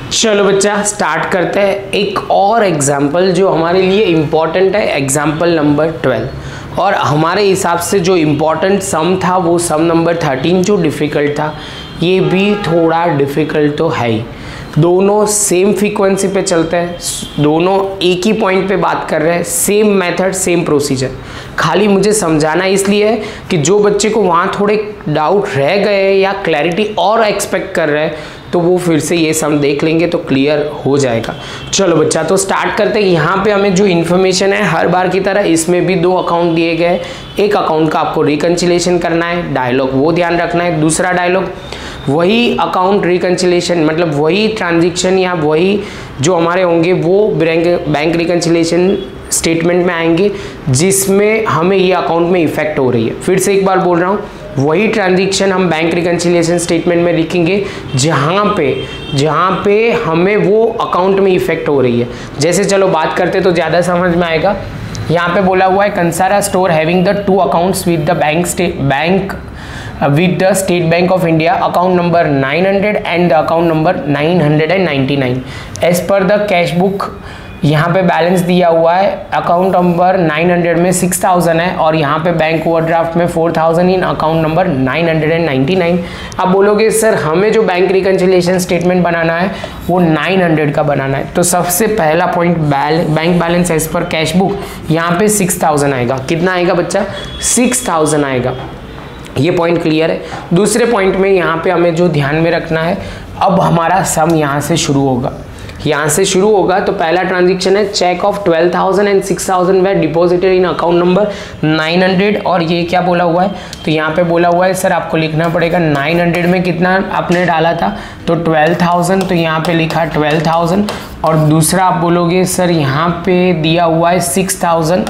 चलो बच्चा स्टार्ट करते हैं एक और एग्जाम्पल जो हमारे लिए इम्पॉर्टेंट है, एग्जाम्पल नंबर 12। और हमारे हिसाब से जो इम्पॉर्टेंट सम था वो सम नंबर 13 जो डिफ़िकल्ट था, ये भी थोड़ा डिफ़िकल्ट तो है ही। दोनों सेम फ्रीक्वेंसी पे चलते हैं, दोनों एक ही पॉइंट पे बात कर रहे हैं, सेम मेथड सेम प्रोसीजर। खाली मुझे समझाना इसलिए है कि जो बच्चे को वहाँ थोड़े डाउट रह गए या क्लैरिटी और एक्सपेक्ट कर रहे हैं तो वो फिर से ये सम देख लेंगे तो क्लियर हो जाएगा। चलो बच्चा तो स्टार्ट करते हैं। यहाँ पे हमें जो इन्फॉर्मेशन है हर बार की तरह इसमें भी दो अकाउंट दिए गए। एक अकाउंट का आपको रिकन्सिलेशन करना है, डायलॉग वो ध्यान रखना है। दूसरा डायलॉग वही अकाउंट रिकन्सिलेशन मतलब वही ट्रांजेक्शन या वही जो हमारे होंगे वो बैंक रिकन्सिलेशन स्टेटमेंट में आएंगे जिसमें हमें ये अकाउंट में इफेक्ट हो रही है। फिर से एक बार बोल रहा हूँ, वही ट्रांजेक्शन हम बैंक रिकन्सिलेशन स्टेटमेंट में लिखेंगे जहाँ पे हमें वो अकाउंट में इफेक्ट हो रही है। जैसे चलो बात करते तो ज़्यादा समझ में आएगा। यहाँ पे बोला हुआ है Kansara store having the two accounts with the bank with the State Bank of India, account number 900 and the account number 999 as per the cash book। यहाँ पे बैलेंस दिया हुआ है, अकाउंट नंबर 900 में 6000 है और यहाँ पे बैंक ओवरड्राफ्ट में 4000 इन अकाउंट नंबर 999। अब बोलोगे सर हमें जो बैंक रिकन्सिलेशन स्टेटमेंट बनाना है वो 900 का बनाना है, तो सबसे पहला point bank balance as per cash book, यहाँ पे 6000 आएगा। कितना आएगा बच्चा? 6000 आएगा। ये पॉइंट क्लियर है। दूसरे पॉइंट में यहाँ पे हमें जो ध्यान में रखना है, अब हमारा सम यहाँ से शुरू होगा। यहाँ से शुरू होगा तो पहला ट्रांजेक्शन है cheque of 12,000 and 6,000 were deposited in account number 900। और ये क्या बोला हुआ है, तो यहाँ पे बोला हुआ है सर आपको लिखना पड़ेगा 900 में कितना आपने डाला था, तो 12,000, तो यहाँ पे लिखा 12,000। और दूसरा आप बोलोगे सर यहाँ पे दिया हुआ है 6,000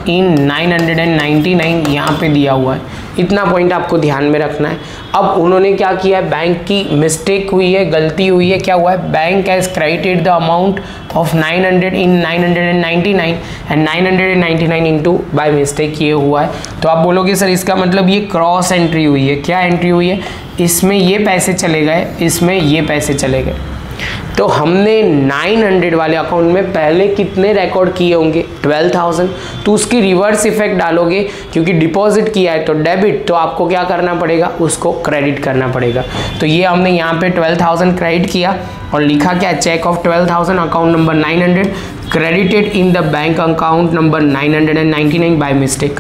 इन 999, यहाँ पे दिया हुआ है। इतना पॉइंट आपको ध्यान में रखना है। अब उन्होंने क्या किया है, बैंक की मिस्टेक हुई है, गलती हुई है। क्या हुआ है, bank has credited the amount of 900 in 999 and 999 into bye mistake ये हुआ है। तो आप बोलोगे सर इसका मतलब ये क्रॉस एंट्री हुई है। क्या एंट्री हुई है, इसमें ये पैसे चले गए, इसमें ये पैसे चले गए। तो हमने 900 वाले अकाउंट में पहले कितने रिकॉर्ड किए होंगे, 12,000, तो उसकी रिवर्स इफेक्ट डालोगे क्योंकि डिपॉजिट किया है तो डेबिट, तो आपको क्या करना पड़ेगा, उसको क्रेडिट करना पड़ेगा। तो ये हमने यहाँ पे 12,000 क्रेडिट किया और लिखा क्या, cheque of 12,000 account number 900 credited in the bank account number 999 by mistake.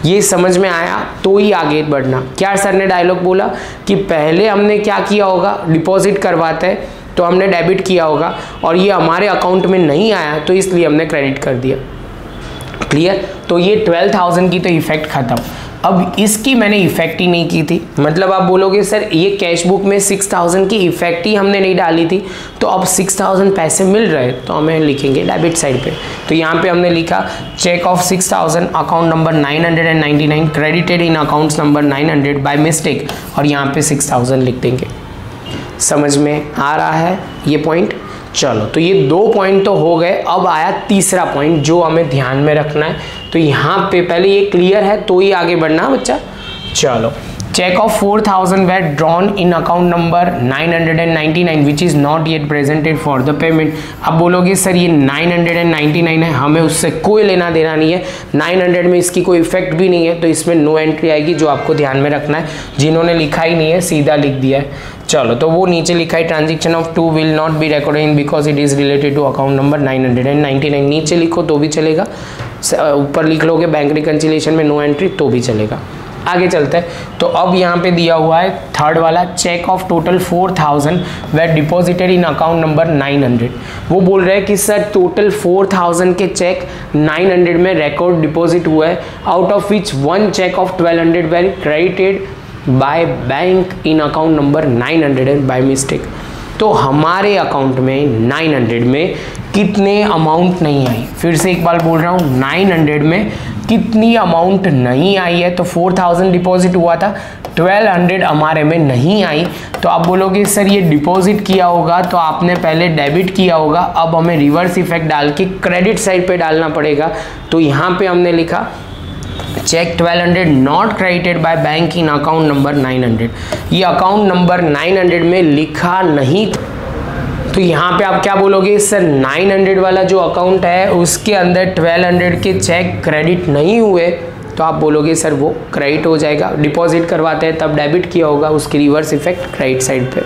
ये समझ में आया तो ही आगे बढ़ना। क्या सर ने डायलॉग बोला कि पहले हमने क्या किया होगा, डिपॉजिट करवाते हैं तो हमने डेबिट किया होगा और ये हमारे अकाउंट में नहीं आया तो इसलिए हमने क्रेडिट कर दिया। क्लियर? तो ये 12,000 की तो इफेक्ट खत्म। अब इसकी मैंने इफेक्ट ही नहीं की थी, मतलब आप बोलोगे सर ये कैश बुक में 6,000 की इफेक्ट ही हमने नहीं डाली थी, तो अब 6,000 पैसे मिल रहे तो हमें लिखेंगे डेबिट साइड पे। तो यहाँ पे हमने लिखा cheque of 6,000 account number 999 credited in accounts number 900 by mistake और यहाँ पे 6,000 लिख देंगे। समझ में आ रहा है ये पॉइंट? चलो तो ये दो पॉइंट तो हो गए। अब आया तीसरा पॉइंट जो हमें ध्यान में रखना है। तो यहाँ पे पहले ये क्लियर है तो ही आगे बढ़ना बच्चा। चलो check of 4,000 were drawn in account number 999 which is not yet presented for the payment। अब बोलोगे सर ये 999 है, हमें उससे कोई लेना देना नहीं है, 900 में इसकी कोई इफेक्ट भी नहीं है, तो इसमें नो एंट्री आएगी, जो आपको ध्यान में रखना है। जिन्होंने लिखा ही नहीं है सीधा लिख दिया है। चलो तो वो नीचे लिखा है transaction of 2 will not be recorded because it is related to account number 999। नीचे लिखो तो भी चलेगा, ऊपर लिख लोगे बैंक रिकन्सिलेशन में नो एंट्री तो भी चलेगा। आगे चलते हैं। तो अब यहाँ पे दिया हुआ है थर्ड वाला cheque of total 4,000 were deposited in account number 900। वो बोल रहे हैं कि सर टोटल 4,000 के चेक 900 में रिकॉर्ड डिपॉजिट हुआ है, out of which one cheque of 1,200 were credited by bank in account number 900 by mistake. तो हमारे अकाउंट में 900 में कितने अमाउंट नहीं आई, फिर से एक बार बोल रहा हूँ 900 में कितनी अमाउंट नहीं आई है। तो 4,000 डिपॉजिट हुआ था, 1,200 हमारे में नहीं आई। तो आप बोलोगे सर ये डिपॉजिट किया होगा तो आपने पहले डेबिट किया होगा, अब हमें रिवर्स इफेक्ट डाल के क्रेडिट साइड पे डालना पड़ेगा। तो यहाँ पे हमने लिखा cheque 1200 not credited by bank in account number 900। ये अकाउंट नंबर 900 में लिखा नहीं, तो यहाँ पे आप क्या बोलोगे सर 900 वाला जो अकाउंट है उसके अंदर 1200 के चेक क्रेडिट नहीं हुए, तो आप बोलोगे सर वो क्रेडिट हो जाएगा। डिपॉजिट करवाते हैं तब डेबिट किया होगा, उसकी रिवर्स इफेक्ट क्रेडिट साइड पे।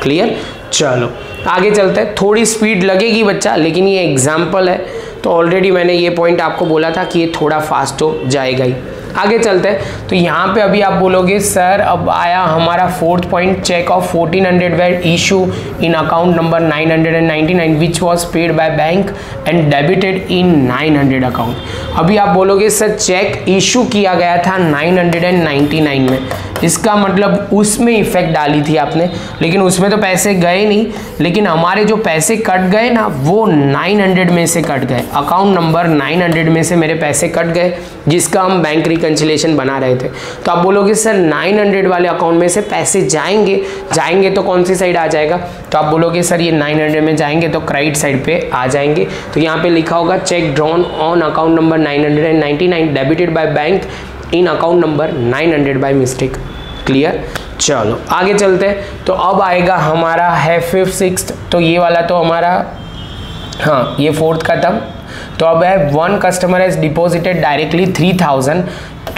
क्लियर? चलो आगे चलते हैं। थोड़ी स्पीड लगेगी बच्चा, लेकिन ये एग्जाम्पल है, तो ऑलरेडी मैंने ये पॉइंट आपको बोला था कि ये थोड़ा फास्ट हो जाएगा ही। आगे चलते हैं। तो यहाँ पे अभी आप बोलोगे सर अब आया हमारा fourth point, cheque of 1400 were issue in account number 999 which was paid by bank and debited in 900 account. अभी आप बोलोगे सर चेक इशू किया गया था 999 में, इसका मतलब उसमें इफेक्ट डाली थी आपने, लेकिन उसमें तो पैसे गए नहीं, लेकिन हमारे जो पैसे कट गए ना वो 900 में से कट गए, अकाउंट नंबर 900 में से मेरे पैसे कट गए, जिसका हम बैंक रिकंसिलिएशन बना रहे थे। तो आप बोलोगे सर 900 वाले अकाउंट में से पैसे जाएंगे तो कौन सी साइड आ जाएगा, तो आप बोलोगे सर ये 900 में जाएंगे तो क्रेडिट साइड पे आ जाएंगे। तो यहाँ पे लिखा होगा check drawn on account number 999 debited bye bank in account number 900 by mistake. Clear? चलो आगे चलते हैं। तो अब आएगा हमारा है 5th 6th, तो ये वाला तो हमारा, हाँ ये 4th खत्म। तो अब है one customer has deposited directly 3000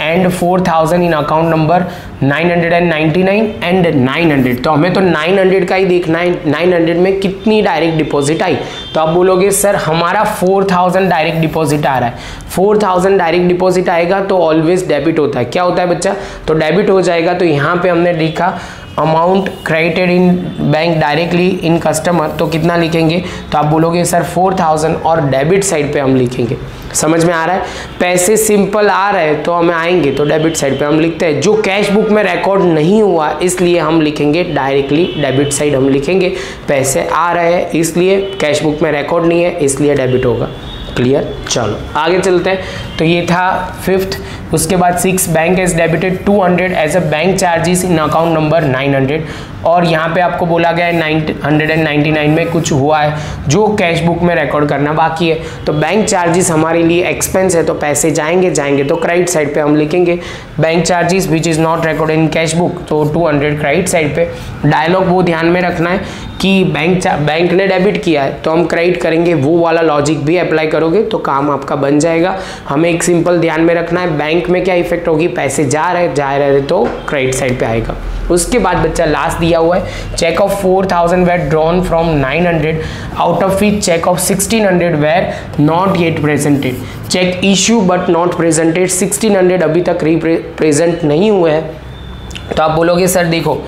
and 4000 in account number 999 and 900। तो हमें तो 900 का ही देखना है, 900 में कितनी डायरेक्ट डिपॉजिट आई। तो आप बोलोगे सर हमारा 4000 डायरेक्ट डिपॉजिट आ रहा है, 4000 डायरेक्ट डिपॉजिट आएगा तो ऑलवेज डेबिट होता है। क्या होता है बच्चा? तो डेबिट हो जाएगा। तो यहाँ पे हमने लिखा amount credited in bank directly in customer, तो कितना लिखेंगे? तो आप बोलोगे सर 4000 और डेबिट साइड पे हम लिखेंगे। समझ में आ रहा है? पैसे सिंपल आ रहे हैं तो हमें आएंगे तो डेबिट साइड पे हम लिखते हैं। जो कैश बुक में रिकॉर्ड नहीं हुआ इसलिए हम लिखेंगे डायरेक्टली डेबिट साइड हम लिखेंगे। पैसे आ रहे हैं इसलिए कैश बुक में रिकॉर्ड नहीं है इसलिए डेबिट होगा। क्लियर? चलो आगे चलते हैं। तो ये था 5th। उसके बाद 6 bank has debited 200 as a bank charges in account number 900, और यहाँ पे आपको बोला गया है 999 में कुछ हुआ है जो कैश बुक में रिकॉर्ड करना बाकी है। तो बैंक चार्जेस हमारे लिए एक्सपेंस है तो पैसे जाएंगे तो क्रेडिट साइड पे हम लिखेंगे bank charges which is not recorded in cash book, तो 200 क्रेडिट साइड पे। डायलॉग वो ध्यान में रखना है कि बैंक ने डेबिट किया है तो हम क्रेडिट करेंगे, वो वाला लॉजिक भी अप्लाई करोगे तो काम आपका बन जाएगा। हमें एक सिंपल ध्यान में रखना है बैंक में क्या इफेक्ट होगी, पैसे जा रहे तो क्रेडिट साइड पे आएगा। उसके बाद बच्चा लास्ट दिया हुआ है cheque of 4000 were drawn from 900 out of which cheque of 1600 were not yet presented. Cheque issue but not presented, 1600 अभी तक रिप्रेजेंट नहीं हुए हैं। तो आप बोलोगे सर देखो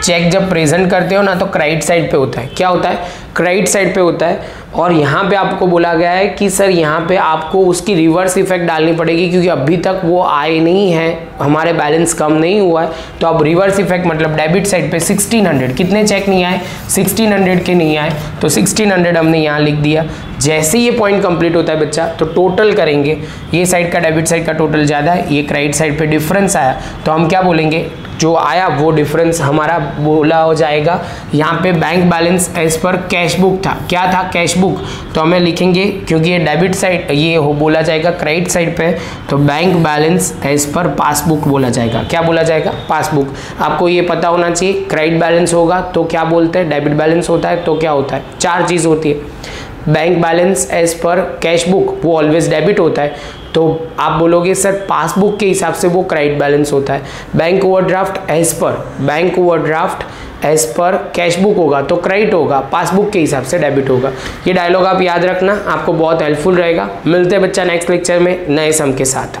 चेक जब प्रेजेंट करते हो ना तो क्रेडिट साइड पे होता है। क्या होता है? क्रेडिट साइड पे होता है। और यहाँ पे आपको बोला गया है कि सर यहाँ पे आपको उसकी रिवर्स इफेक्ट डालनी पड़ेगी क्योंकि अभी तक वो आए नहीं है, हमारे बैलेंस कम नहीं हुआ है। तो अब रिवर्स इफेक्ट मतलब डेबिट साइड पे 1600, कितने चेक नहीं आए? 1600 के नहीं आए, तो 1600 हमने यहाँ लिख दिया। जैसे ये पॉइंट कंप्लीट होता है बच्चा तो टोटल करेंगे, ये साइड का डेबिट साइड का टोटल ज़्यादा है, ये क्रेडिट साइड पे डिफरेंस आया, तो हम क्या बोलेंगे? जो आया वो डिफरेंस हमारा बोला हो जाएगा यहाँ पे bank balance as per cash book था। क्या था? Cash book. तो हमें लिखेंगे क्योंकि ये डेबिट साइड ये हो बोला जाएगा क्रेडिट साइड पे, तो bank balance as per passbook बोला जाएगा। क्या बोला जाएगा? पासबुक। आपको ये पता होना चाहिए क्रेडिट बैलेंस होगा तो क्या बोलते हैं, डेबिट बैलेंस होता है तो क्या होता है, 4 चीज़ होती है। Bank balance as per cash book वो ऑलवेज डेबिट होता है, तो आप बोलोगे सर पासबुक के हिसाब से वो क्रेडिट बैलेंस होता है। Bank overdraft as per cash book होगा तो क्रेडिट होगा, पासबुक के हिसाब से डेबिट होगा। ये डायलॉग आप याद रखना, आपको बहुत हेल्पफुल रहेगा। मिलते हैं बच्चा नेक्स्ट लेक्चर में नए सम के साथ।